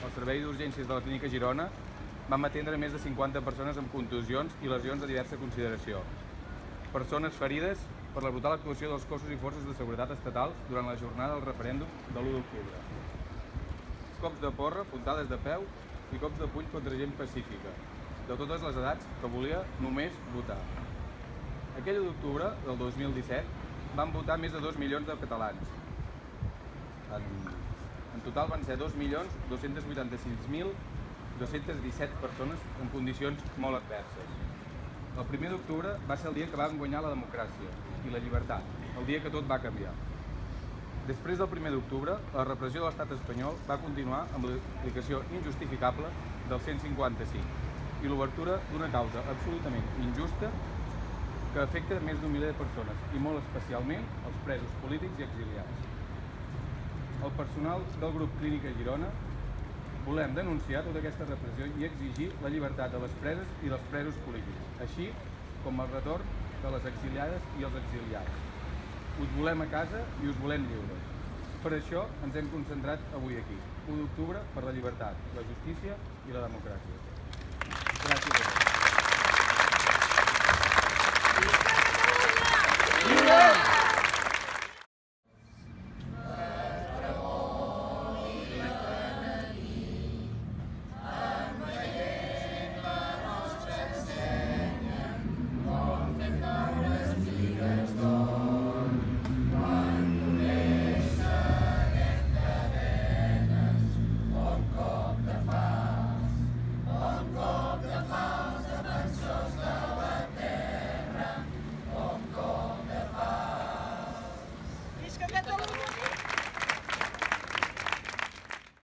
el servei d'urgències de la Clínica Girona vam atendre més de 50 persones amb contusions i lesions de diversa consideració. Persones ferides per la brutal actuació dels cossos i forces de seguretat estatal durant la jornada del referèndum de l'1 d'octubre. Cops de porra, puntades de peu i cops de puny contra gent pacífica, de totes les edats que volia només votar. Aquell 1 d'octubre del 2017 van votar més de 2 milions de catalans. En total van ser 2.286.217 persones en condicions molt adverses. El 1 d'octubre va ser el dia que vam guanyar la democràcia i la llibertat, el dia que tot va canviar. Després del 1 d'octubre, la repressió de l'estat espanyol va continuar amb l'aplicació injustificable del 155 i l'obertura d'una causa absolutament injusta que afecta més d'1 miler de persones i molt especialment els presos polítics i exiliats. El personal del grup Clínica Girona volem denunciar tota aquesta repressió i exigir la llibertat de les preses i dels presos polítics, així com el retorn de les exiliades i els exiliats. Us volem a casa i us volem lliures. Per això ens hem concentrat avui aquí, 1 d'octubre per la llibertat, la justícia i la democràcia. Gràcies a tots.